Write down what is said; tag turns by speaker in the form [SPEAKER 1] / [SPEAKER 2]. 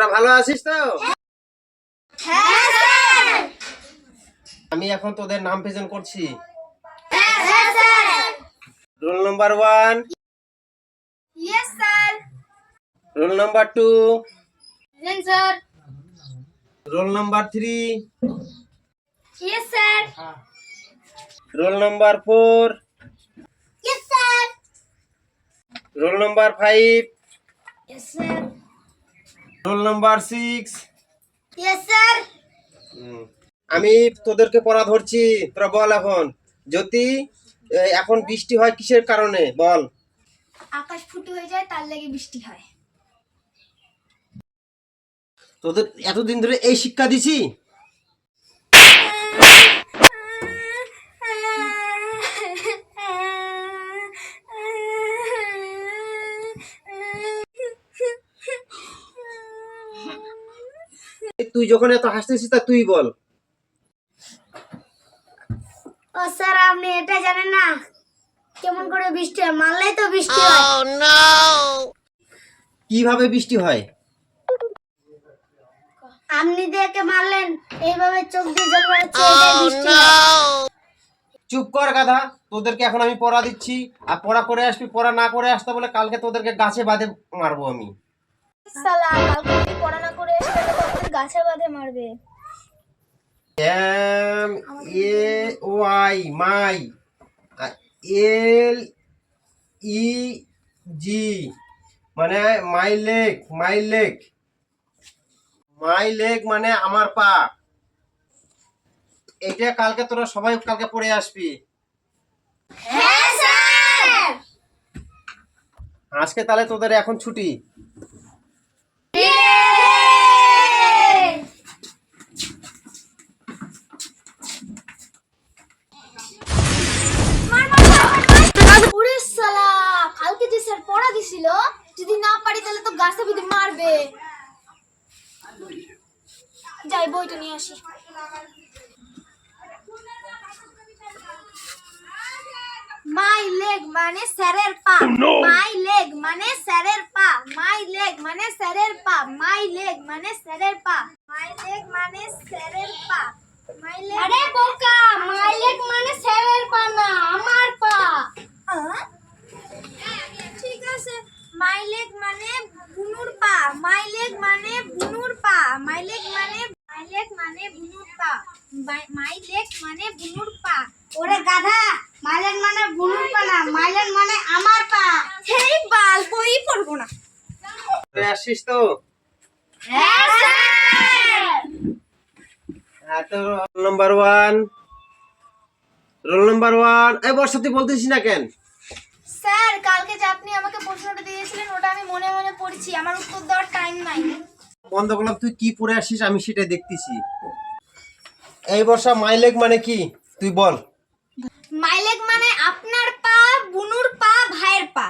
[SPEAKER 1] তোরা ভালো আছিস তো?
[SPEAKER 2] হ্যাঁ স্যার।
[SPEAKER 1] আমি এখন তোদের নাম প্রেজেন্ট করছি।
[SPEAKER 2] হ্যাঁ sir.
[SPEAKER 1] Roll number 1,
[SPEAKER 2] yes sir.
[SPEAKER 1] Roll number 2,
[SPEAKER 2] present sir.
[SPEAKER 1] Roll number 3,
[SPEAKER 2] yes sir.
[SPEAKER 1] Roll number 4,
[SPEAKER 2] yes sir.
[SPEAKER 1] Roll number 5,
[SPEAKER 2] yes sir.
[SPEAKER 1] Roll number 6।
[SPEAKER 2] Yes sir.
[SPEAKER 1] আমি তোদেরকে পড়া ধরছি, তোরা বল এখন। জ্যোতি, এখন বৃষ্টি হয় কিসের কারণে বল?
[SPEAKER 2] আকাশ ফুটে হয়ে যায়, তার লেগে বৃষ্টি হয়।
[SPEAKER 1] তোদের এতদিন ধরে এই শিক্ষা দিছি? তুই যখন এত হাসতেছিস তা তুই বল।
[SPEAKER 2] ও স্যার, আপনি এটা জানেন না কেমন করে বৃষ্টি হয়? মারলেই তো বৃষ্টি হয়।
[SPEAKER 1] কিভাবে বৃষ্টি হয়?
[SPEAKER 2] আপনি দেখে মারলেন, এইভাবে চোখ দিয়ে জল বেরোচ্ছে, এটাই বৃষ্টি হয়।
[SPEAKER 1] চুপ কর গাধা, তোদেরকে এখন আমি পড়া দিচ্ছি, আর পড়া করে আসবি। পড়া না করে আসতে বলে কালকে তোদেরকে গাছে বাঁধে মারবো আমি।
[SPEAKER 2] শালা, কালকে যদি পড়া না করে এসে তাহলে তো আমাদের গাছে বাঁধে মারবে।
[SPEAKER 1] এম এ ওয়াই মাই, এল ই জি মানে my leg. My leg, my leg মানে আমার পা। এটা কালকে তোরা সবাই কালকে পড়ে আসবি।
[SPEAKER 2] হ্যাঁ স্যার।
[SPEAKER 1] আজকে তাহলে তোদের এখন ছুটি।
[SPEAKER 2] ওরে শালা, কালকে যে স্যার পড়া দিছিল, যদি না পারি তাহলে তো গাছে বিধে মারবে। যাই বইটা নিয়ে আসি। মাই লেগ মানে স্যারের পা। মাই লেগ মানে স্যারের পা। মাই লেগ মানে স্যারের পা। মাই লেগ মানে স্যারের পা। মাই লেগ মানে স্যারের পা। মাই লেগ, আরে বোকা, মাই লেগ মানে স্যারের পা না, আমার পা। ঠিক আছে, মাই লেগ মানে বুনুর পা। মাই লেগ মানে বুনুর পা। মাই লেগ মানে বুনুর পা। মাই লেগ মানে বুনুর পা। ওরে গাধা, মাইলেন মানে বুনুর পা না, মাইলেন মানে আমার পা। হেই বাল, বই পড়বো না।
[SPEAKER 1] পড়ে আসছিস তো?
[SPEAKER 2] হ্যাঁ স্যার।
[SPEAKER 1] তো রোল নাম্বার 1, রোল নাম্বার 1। এই বর্ষা তুই বলতেছিস না কেন?
[SPEAKER 2] স্যার, কালকে যে আপনি আমাকে প্রশ্নটা দিয়েছিলেন ওটা আমি মনে মনে পড়ছি, আমার উত্তর দেওয়ার টাইম নাই।
[SPEAKER 1] বন্ধ করলাম, তুই কি পড়ে আসছিস আমি সেটা দেখতেছি। এই বর্ষা মাই লেগ মানে কি তুই বল।
[SPEAKER 2] মাই লেগ মানে আপনার পা, বুনুর পা, ভাইয়ের পা।